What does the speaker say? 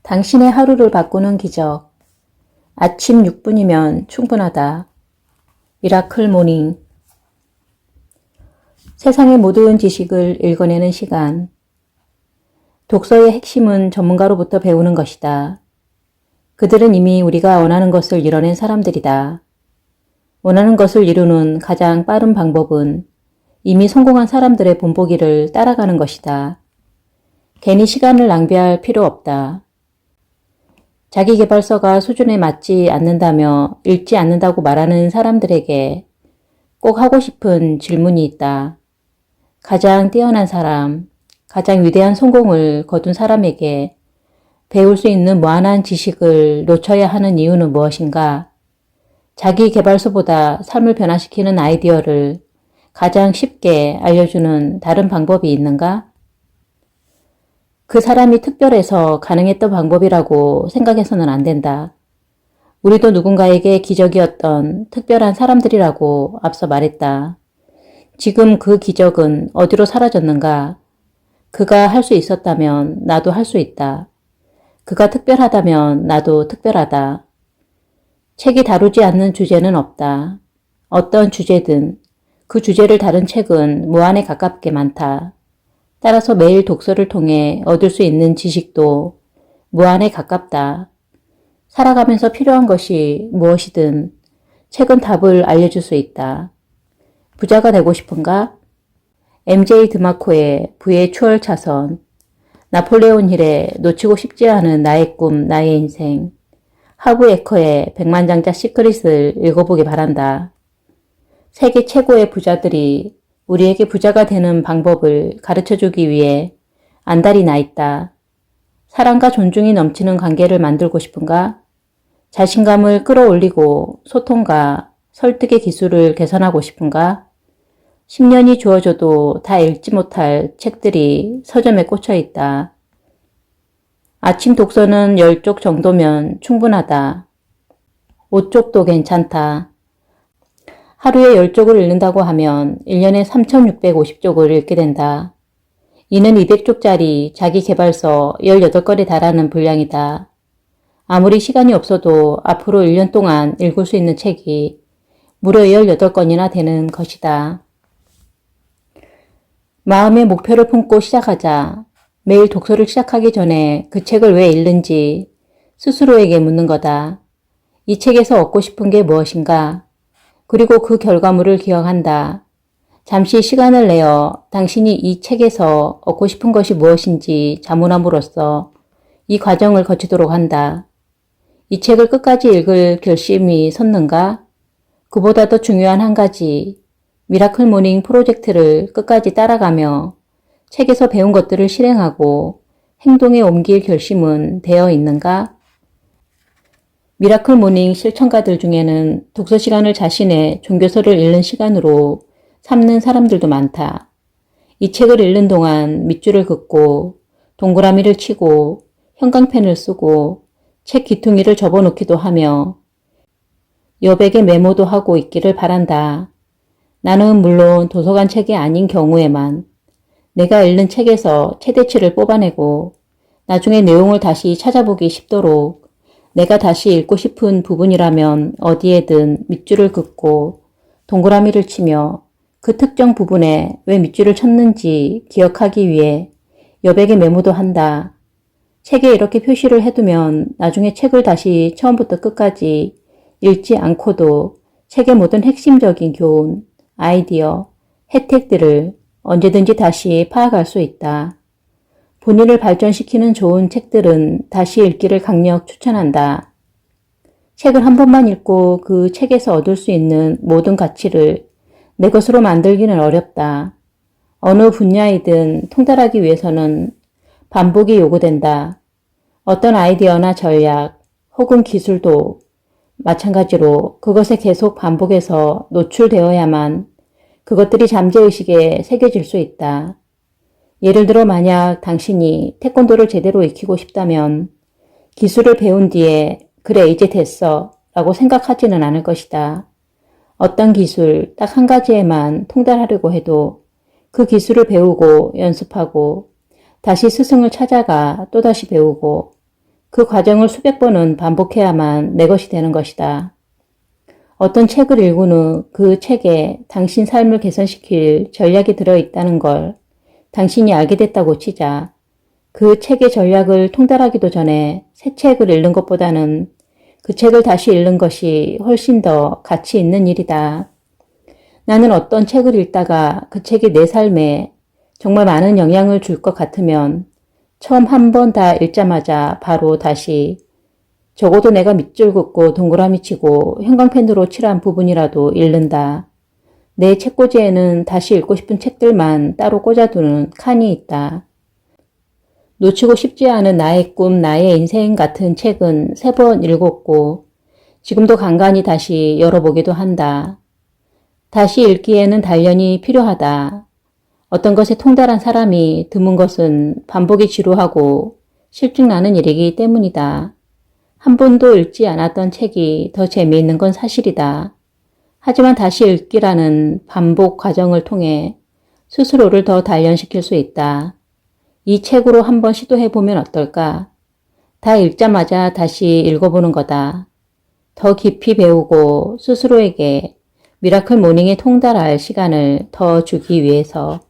당신의 하루를 바꾸는 기적. 아침 6분이면 충분하다. 미라클 모닝. 세상의 모든 지식을 읽어내는 시간. 독서의 핵심은 전문가로부터 배우는 것이다. 그들은 이미 우리가 원하는 것을 이뤄낸 사람들이다. 원하는 것을 이루는 가장 빠른 방법은 이미 성공한 사람들의 본보기를 따라가는 것이다. 괜히 시간을 낭비할 필요 없다. 자기계발서가 수준에 맞지 않는다며 읽지 않는다고 말하는 사람들에게 꼭 하고 싶은 질문이 있다. 가장 뛰어난 사람, 가장 위대한 성공을 거둔 사람에게 배울 수 있는 무한한 지식을 놓쳐야 하는 이유는 무엇인가? 자기계발서보다 삶을 변화시키는 아이디어를 가장 쉽게 알려주는 다른 방법이 있는가? 그 사람이 특별해서 가능했던 방법이라고 생각해서는 안 된다. 우리도 누군가에게 기적이었던 특별한 사람들이라고 앞서 말했다. 지금 그 기적은 어디로 사라졌는가? 그가 할 수 있었다면 나도 할 수 있다. 그가 특별하다면 나도 특별하다. 책이 다루지 않는 주제는 없다. 어떤 주제든 그 주제를 다룬 책은 무한에 가깝게 많다. 따라서 매일 독서를 통해 얻을 수 있는 지식도 무한에 가깝다. 살아가면서 필요한 것이 무엇이든 책은 답을 알려줄 수 있다. 부자가 되고 싶은가? MJ 드마코의 부의 추월 차선, 나폴레온 힐의 놓치고 싶지 않은 나의 꿈, 나의 인생, 하브 에커의 백만장자 시크릿을 읽어보기 바란다. 세계 최고의 부자들이 우리에게 부자가 되는 방법을 가르쳐주기 위해 안달이 나 있다. 사랑과 존중이 넘치는 관계를 만들고 싶은가? 자신감을 끌어올리고 소통과 설득의 기술을 개선하고 싶은가? 10년이 주어져도 다 읽지 못할 책들이 서점에 꽂혀 있다. 아침 독서는 10쪽 정도면 충분하다. 5쪽도 괜찮다. 하루에 10쪽을 읽는다고 하면 1년에 3650쪽을 읽게 된다. 이는 200쪽짜리 자기계발서 18권에 달하는 분량이다. 아무리 시간이 없어도 앞으로 1년 동안 읽을 수 있는 책이 무려 18권이나 되는 것이다. 마음의 목표를 품고 시작하자. 매일 독서를 시작하기 전에 그 책을 왜 읽는지 스스로에게 묻는 거다. 이 책에서 얻고 싶은 게 무엇인가? 그리고 그 결과물을 기억한다. 잠시 시간을 내어 당신이 이 책에서 얻고 싶은 것이 무엇인지 자문함으로써 이 과정을 거치도록 한다. 이 책을 끝까지 읽을 결심이 섰는가? 그보다 더 중요한 한 가지, 미라클 모닝 프로젝트를 끝까지 따라가며 책에서 배운 것들을 실행하고 행동에 옮길 결심은 되어 있는가? 미라클 모닝 실천가들 중에는 독서 시간을 자신의 종교서를 읽는 시간으로 삼는 사람들도 많다. 이 책을 읽는 동안 밑줄을 긋고 동그라미를 치고 형광펜을 쓰고 책 귀퉁이를 접어놓기도 하며 여백에 메모도 하고 있기를 바란다. 나는 물론 도서관 책이 아닌 경우에만 내가 읽는 책에서 최대치를 뽑아내고 나중에 내용을 다시 찾아보기 쉽도록 내가 다시 읽고 싶은 부분이라면 어디에든 밑줄을 긋고 동그라미를 치며 그 특정 부분에 왜 밑줄을 쳤는지 기억하기 위해 여백에 메모도 한다. 책에 이렇게 표시를 해두면 나중에 책을 다시 처음부터 끝까지 읽지 않고도 책의 모든 핵심적인 교훈, 아이디어, 혜택들을 언제든지 다시 파악할 수 있다. 본인을 발전시키는 좋은 책들은 다시 읽기를 강력 추천한다. 책을 한 번만 읽고 그 책에서 얻을 수 있는 모든 가치를 내 것으로 만들기는 어렵다. 어느 분야이든 통달하기 위해서는 반복이 요구된다. 어떤 아이디어나 전략 혹은 기술도 마찬가지로 그것에 계속 반복해서 노출되어야만 그것들이 잠재의식에 새겨질 수 있다. 예를 들어 만약 당신이 태권도를 제대로 익히고 싶다면 기술을 배운 뒤에 그래 이제 됐어 라고 생각하지는 않을 것이다. 어떤 기술 딱 한 가지에만 통달하려고 해도 그 기술을 배우고 연습하고 다시 스승을 찾아가 또다시 배우고 그 과정을 수백 번은 반복해야만 내 것이 되는 것이다. 어떤 책을 읽은 후 그 책에 당신 삶을 개선시킬 전략이 들어있다는 걸 당신이 알게 됐다고 치자. 그 책의 전략을 통달하기도 전에 새 책을 읽는 것보다는 그 책을 다시 읽는 것이 훨씬 더 가치 있는 일이다. 나는 어떤 책을 읽다가 그 책이 내 삶에 정말 많은 영향을 줄 것 같으면 처음 한 번 다 읽자마자 바로 다시 적어도 내가 밑줄 긋고 동그라미 치고 형광펜으로 칠한 부분이라도 읽는다. 내 책꽂이에는 다시 읽고 싶은 책들만 따로 꽂아두는 칸이 있다. 놓치고 싶지 않은 나의 꿈, 나의 인생 같은 책은 3번 읽었고 지금도 간간히 다시 열어보기도 한다. 다시 읽기에는 단련이 필요하다. 어떤 것에 통달한 사람이 드문 것은 반복이 지루하고 실증나는 일이기 때문이다. 한 번도 읽지 않았던 책이 더 재미있는 건 사실이다. 하지만 다시 읽기라는 반복 과정을 통해 스스로를 더 단련시킬 수 있다. 이 책으로 한번 시도해보면 어떨까? 다 읽자마자 다시 읽어보는 거다. 더 깊이 배우고 스스로에게 미라클 모닝에 통달할 시간을 더 주기 위해서